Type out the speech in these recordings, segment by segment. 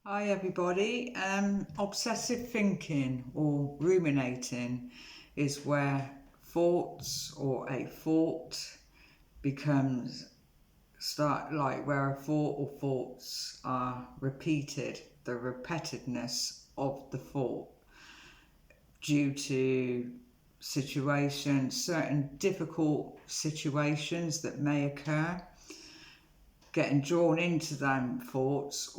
Hi everybody. Obsessive thinking or ruminating is where thoughts or a thought becomes where a thought or thoughts are repeated, the repetitiveness of the thought due to certain difficult situations that may occur, getting drawn into them thoughts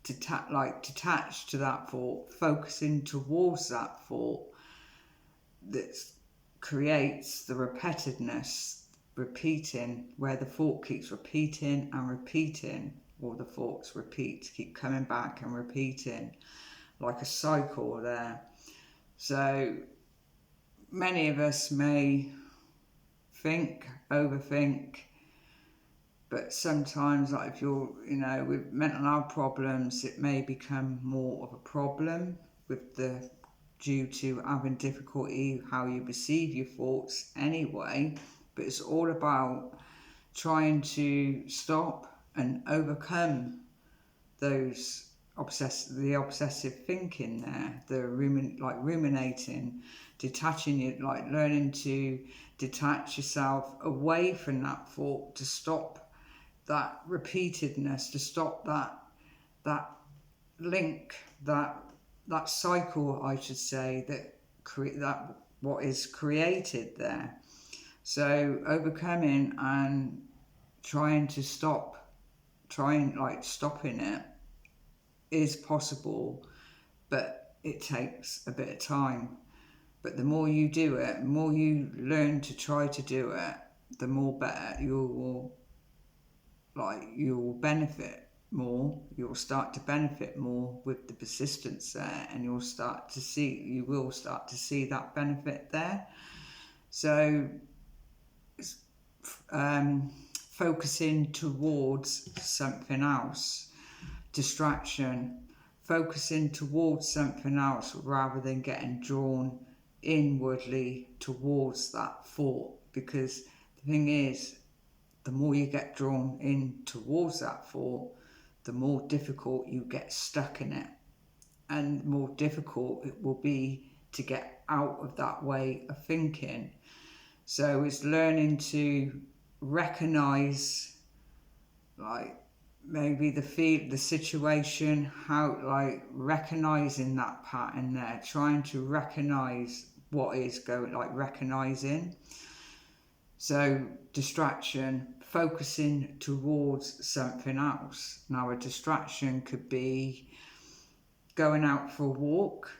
detached to that thought, focusing towards that thought that creates the repetitiveness, repeating, where the thought keeps repeating and repeating, or the thoughts keep coming back and repeating, like a cycle there. So many of us may overthink, but sometimes, like if you're, with mental health problems, it may become more of a problem due to having difficulty how you perceive your thoughts anyway. But it's all about trying to stop and overcome the obsessive thinking there, ruminating, detaching it, like learning to detach yourself away from that thought, to stop that repeatedness, to stop that link, that cycle, I should say, that what is created there. So overcoming and stopping it is possible, but it takes a bit of time. But the more you do it, the more you learn to try to do it, the more better you'll benefit more. You'll start to benefit more with the persistence there, and you will start to see that benefit there. So focusing towards something else, distraction, focusing towards something else rather than getting drawn inwardly towards that thought. Because the thing is, the more you get drawn in towards that thought, the more difficult you get stuck in it, and the more difficult it will be to get out of that way of thinking. So it's learning to recognize, like, maybe the situation, recognizing that pattern there, trying to recognize what is going, recognizing. So distraction, focusing towards something else. Now a distraction could be going out for a walk.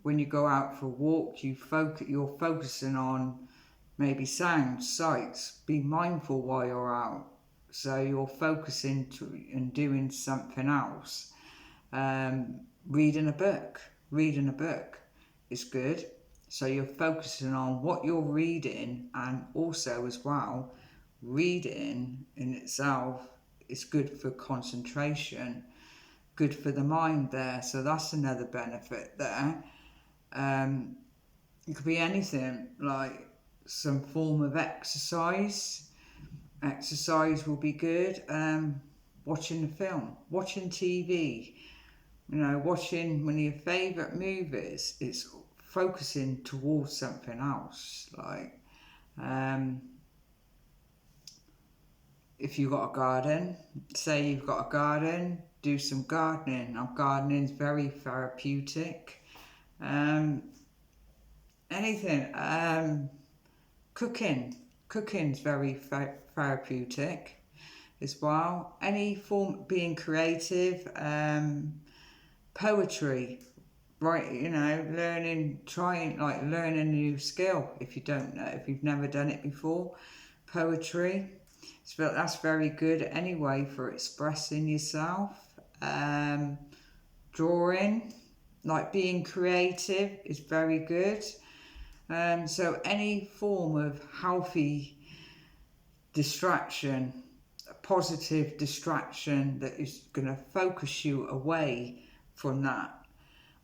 When you go out for a walk, you're focusing on maybe sounds, sights. Be mindful while you're out. So you're focusing and doing something else. Reading a book is good. So you're focusing on what you're reading, and also as well, reading in itself is good for concentration, good for the mind there. So that's another benefit there. It could be anything, like some form of exercise. Exercise will be good. Watching a film, watching TV, watching one of your favourite movies. It's focusing towards something else. Like, if you've got a garden, say you've got a garden, do some gardening. Now, gardening is very therapeutic. Anything. Cooking's very therapeutic as well. Any form, being creative. Poetry, right? Learning a new skill. If you've never done it before, poetry, so that's very good anyway for expressing yourself. Drawing, like being creative, is very good. So any form of healthy distraction, a positive distraction that is going to focus you away from that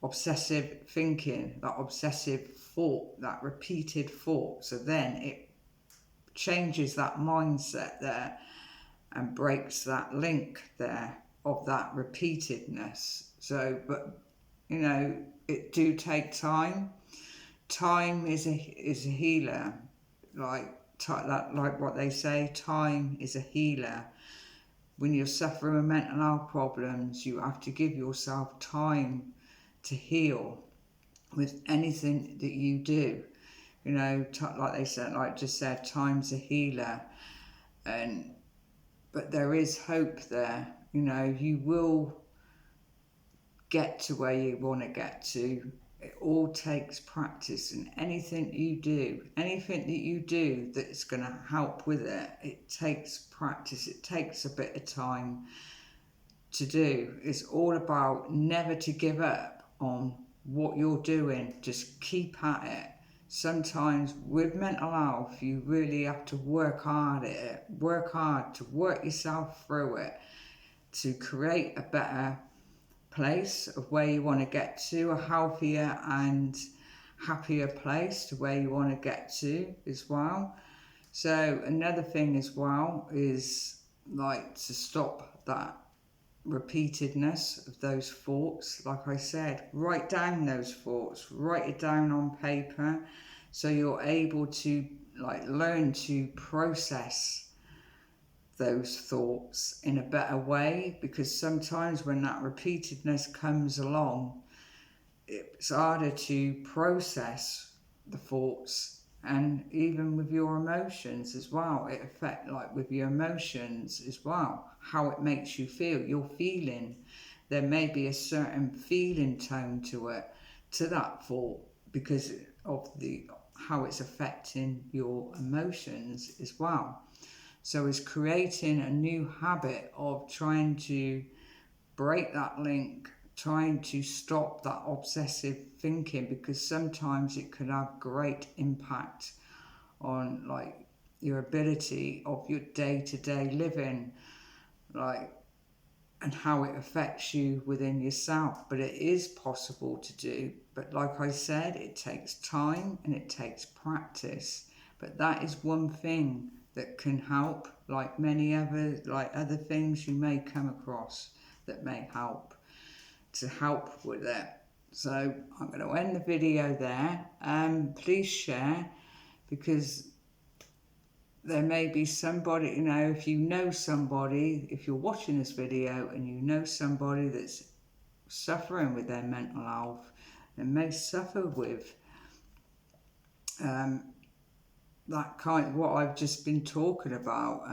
obsessive thinking, that obsessive thought, that repeated thought. So then it changes that mindset there and breaks that link there. of that repeatedness. So, but you know, it do take time. Time is a healer, like like what they say. Time is a healer. When you're suffering with mental health problems, you have to give yourself time to heal with anything that you do. You know, like they said, like just said, time's a healer, and but there is hope there. You know, you will get to where you want to get to. It all takes practice, and anything that you do that's going to help with it, it takes practice. It takes a bit of time to do. It's all about never to give up on what you're doing. Just keep at it. Sometimes with mental health, you really have to work hard at it. Work hard to work yourself through it, to create a better place of where you want to get to, a healthier and happier place to where you want to get to as well. So another thing as well is like to stop that repeatedness of those thoughts. Like I said, write down those thoughts, write it down on paper, so you're able to like learn to process those thoughts in a better way, because sometimes when that repeatedness comes along, it's harder to process the thoughts. And even with your emotions as well, it affects, like with your emotions as well, how it makes you feel. You're feeling, there may be a certain feeling tone to it, to that thought, because of the how it's affecting your emotions as well. So it's creating a new habit of trying to break that link, trying to stop that obsessive thinking, because sometimes it can have great impact on like your ability of your day-to-day living, like, and how it affects you within yourself. But it is possible to do. But like I said, it takes time and it takes practice. But that is one thing that can help, like many other things you may come across that may help with it. So I'm going to end the video there. Please share, because there may be somebody, you know, if you know somebody, if you're watching this video and you know somebody that's suffering with their mental health and may suffer with that kind of what I've just been talking about,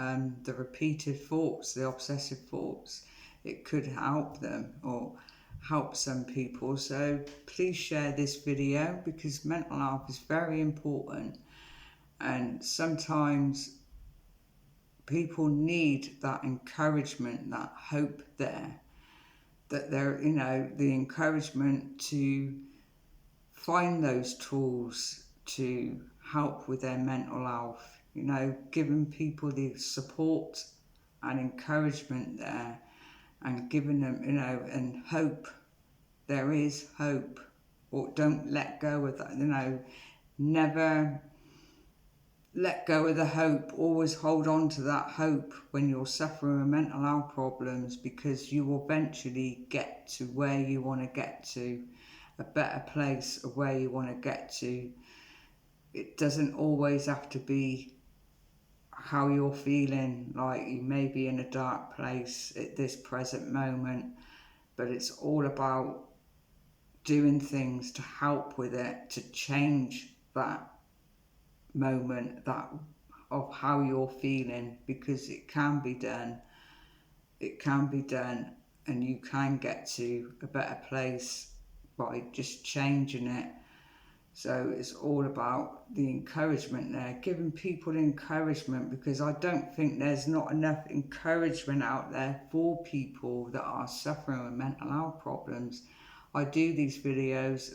the repeated thoughts, the obsessive thoughts, it could help them or help some people. So please share this video, because mental health is very important, and sometimes people need that encouragement, that hope there, that they're, you know, the encouragement to find those tools to help with their mental health, you know, giving people the support and encouragement there, and giving them, you know, and hope. There is hope. Or don't let go of that, you know, never let go of the hope. Always hold on to that hope when you're suffering with mental health problems, because you will eventually get to where you want to get to, a better place of where you want to get to. It doesn't always have to be how you're feeling, like you may be in a dark place at this present moment, but it's all about doing things to help with it, to change that moment, that of how you're feeling, because it can be done. It can be done, and you can get to a better place by just changing it. So it's all about the encouragement there, giving people encouragement, because I don't think there's not enough encouragement out there for people that are suffering with mental health problems. I do these videos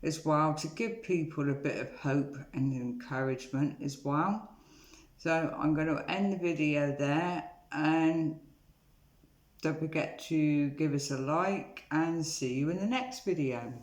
as well to give people a bit of hope and encouragement as well. So I'm going to end the video there, and don't forget to give us a like, and see you in the next video.